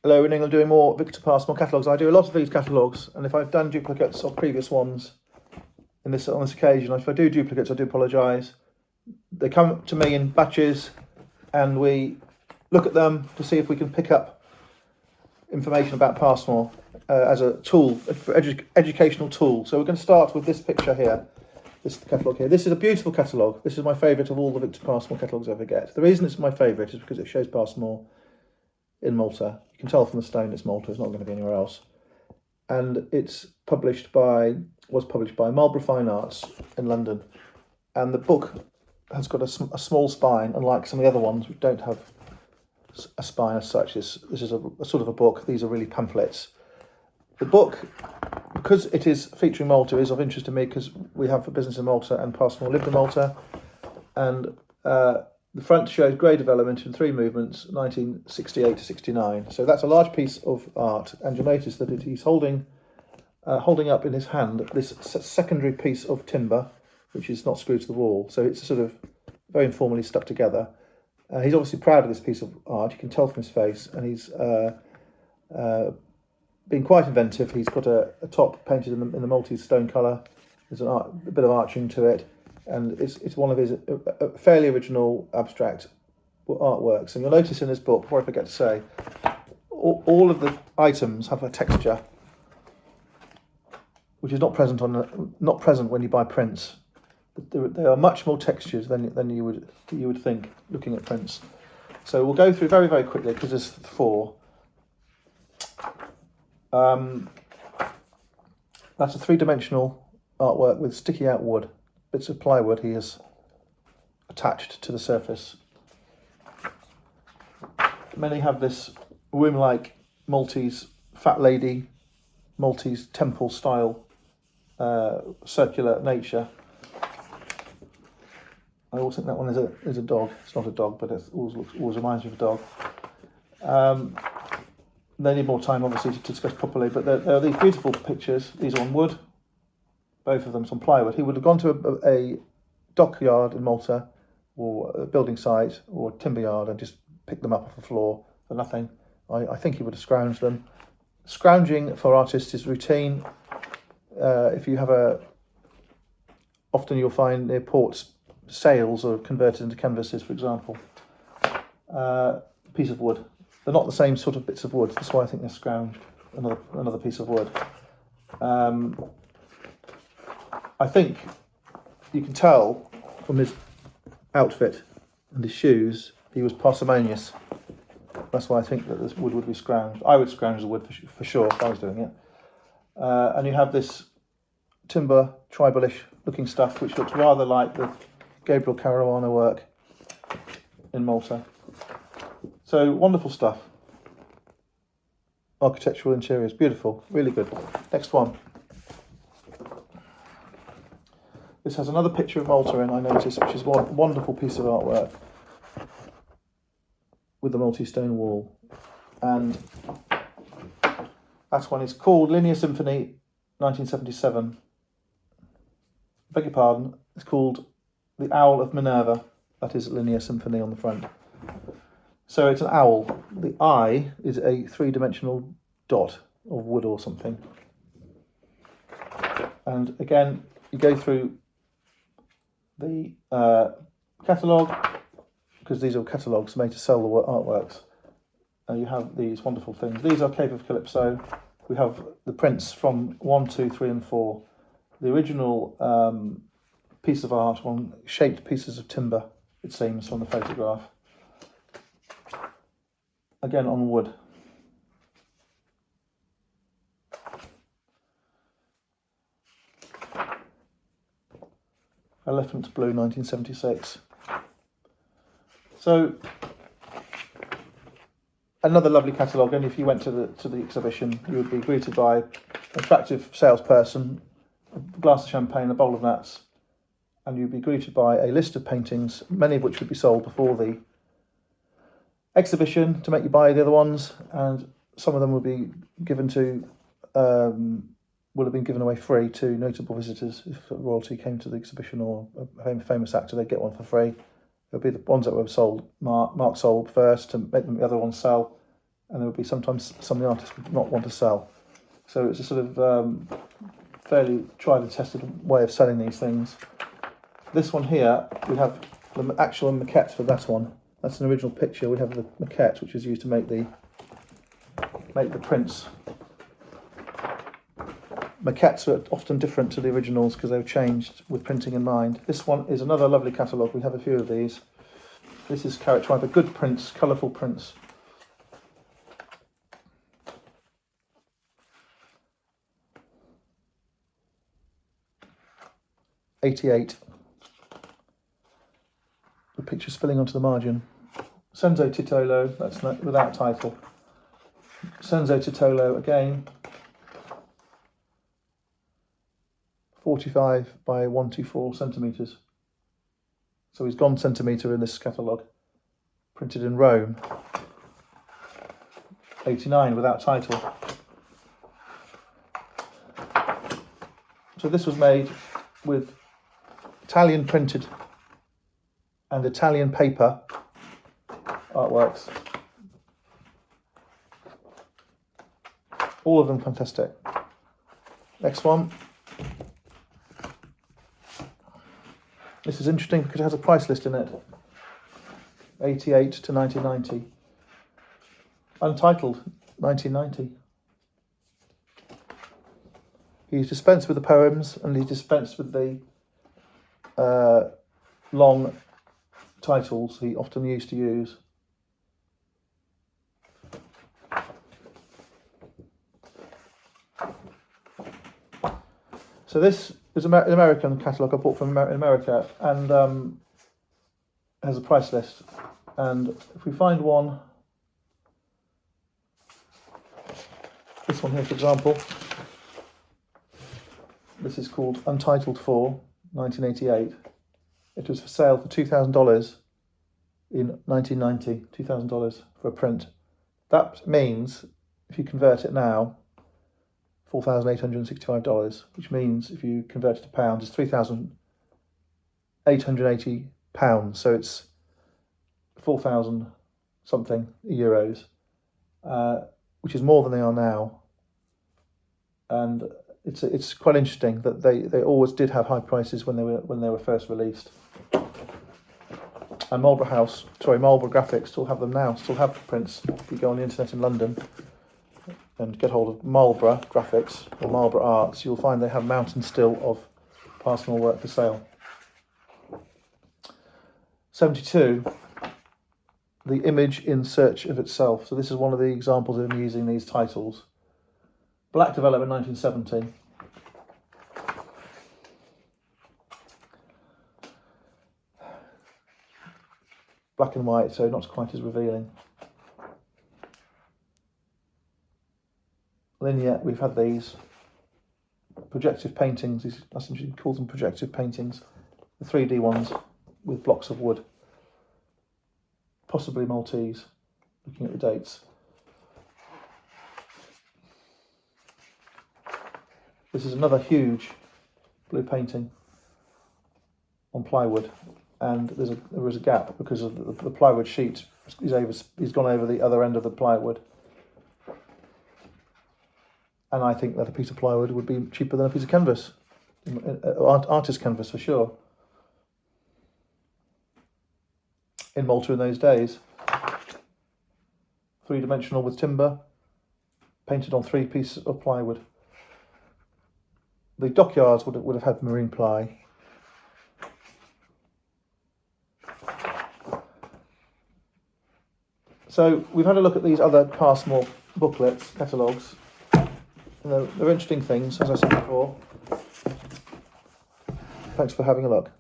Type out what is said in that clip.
Hello, in England, doing more Victor Pasmore catalogues. I do a lot of these catalogues, and if I've done duplicates of previous ones on this occasion, if I do duplicates, I do apologise. They come to me in batches, and we look at them to see if we can pick up information about Pasmore as a tool, for educational tool. So we're going to start with this picture here, this catalogue here. This is a beautiful catalogue. This is my favourite of all the Victor Pasmore catalogues I ever get. The reason it's my favourite is because it shows Pasmore in Malta. You can tell from the stone it's Malta, it's not going to be anywhere else. And it's was published by Marlborough Arts in London. And the book has got a small spine, unlike some of the other ones which don't have a spine as such. This is a sort of a book. These are really pamphlets. The book, because it is featuring Malta, is of interest to me because we have a business in Malta and Pasmore lived in Malta. And the front shows grey development in 3 movements, 1968 to 69. So that's a large piece of art, and you'll notice that he's holding up in his hand this secondary piece of timber, which is not screwed to the wall. So it's sort of very informally stuck together. He's obviously proud of this piece of art. You can tell from his face, and he's been quite inventive. He's got a top painted in the Maltese stone colour. There's a bit of arching to it. And it's one of his fairly original abstract artworks. And you'll notice in this book, before I forget to say, all of the items have a texture which is not present when you buy prints. They are much more textured than you would think looking at prints. So we'll go through very, very quickly because there's 4. That's a 3-dimensional artwork with sticky out wood. Bits of plywood he has attached to the surface. Many have this womb-like Maltese fat lady, Maltese temple style circular nature. I always think that one is a dog. It's not a dog, but it always reminds me of a dog. They need more time, obviously, to discuss properly. But there are these beautiful pictures. These are on wood. Both of them on plywood. He would have gone to a dockyard in Malta, or a building site, or a timber yard, and just picked them up off the floor for nothing. I think he would have scrounged them. Scrounging for artists is routine. If you have often you'll find near ports, sails are converted into canvases, for example. Piece of wood. They're not the same sort of bits of wood. That's why I think they're scrounged. Another piece of wood. I think you can tell from his outfit and his shoes he was parsimonious. That's why I think that this wood would be scrounged. I would scrounge the wood for sure if I was doing it. And you have this timber, tribalish looking stuff which looks rather like the Gabriel Caruana work in Malta. So wonderful stuff. Architectural interiors, beautiful, really good. Next one. This has another picture of Malta in, I noticed, which is one wonderful piece of artwork with the Maltese stone wall. And that one is called Linear Symphony 1977. Beg your pardon, it's called The Owl of Minerva. That is Linear Symphony on the front. So it's an owl. The eye is a 3-dimensional dot of wood or something. And again, you go through the catalogue, because these are catalogues made to sell the artworks, and you have these wonderful things. These are Cave of Calypso. We have the prints from 1, 2, 3 and 4. The original piece of art on shaped pieces of timber, it seems, from the photograph. Again on wood. Elephant Blue 1976. So another lovely catalogue, and if you went to the exhibition you would be greeted by an attractive salesperson, a glass of champagne, a bowl of nuts, and you'd be greeted by a list of paintings, many of which would be sold before the exhibition to make you buy the other ones, and some of them would be given to would have been given away free to notable visitors. If royalty came to the exhibition or a famous actor, they'd get one for free. It would be the ones that were sold, Mark sold first to make the other ones sell, and there would be sometimes some of the artists would not want to sell. So it's a sort of fairly tried and tested way of selling these things. This one here, we have the actual maquette for that one. That's an original picture. We have the maquette, which is used to make the prints. Maquettes are often different to the originals because they were changed with printing in mind. This one is another lovely catalogue. We have a few of these. This is characterised by good prints, colourful prints. '88. The picture spilling onto the margin. Senzo Titolo, that's not, without title. Senzo Titolo again. 45 by 124 centimetres. So he's gone centimetre in this catalogue. Printed in Rome. 89 without title. So this was made with Italian printed and Italian paper artworks. All of them fantastic. Next one. This is interesting because it has a price list in it. 88 to 1990. Untitled, 1990. He's dispensed with the poems and he's dispensed with the long titles he often used to use. So this is an American catalogue I bought from America, and has a price list. And if we find one, this one here for example, this is called Untitled 4, 1988. It was for sale for $2,000 in 1990, $2,000 for a print. That means, if you convert it now, $4,865, which means if you convert it to pounds, it's £3,880. So it's 4,000 something euros, which is more than they are now. And it's quite interesting that they always did have high prices when they were first released. And Marlborough Graphics still have them now, still have the prints. If you go on the internet in London and get hold of Marlborough Graphics or Marlborough Arts, you'll find they have mountains still of Pasmore work for sale. 72, the image in search of itself. So this is one of the examples of him using these titles. Black development 1970. Black and white, so not quite as revealing. Linear, we've had these. Projective paintings, that's interesting, he calls them projective paintings. The 3D ones with blocks of wood. Possibly Maltese, looking at the dates. This is another huge blue painting on plywood, and there is a gap because of the plywood sheet. He's gone over the other end of the plywood. And I think that a piece of plywood would be cheaper than a piece of canvas, artist canvas for sure. In Malta in those days, 3-dimensional with timber, painted on 3 pieces of plywood. The dockyards would have had marine ply. So we've had a look at these other Pasmore booklets, catalogues. They're interesting things, as I said before. Thanks for having a look.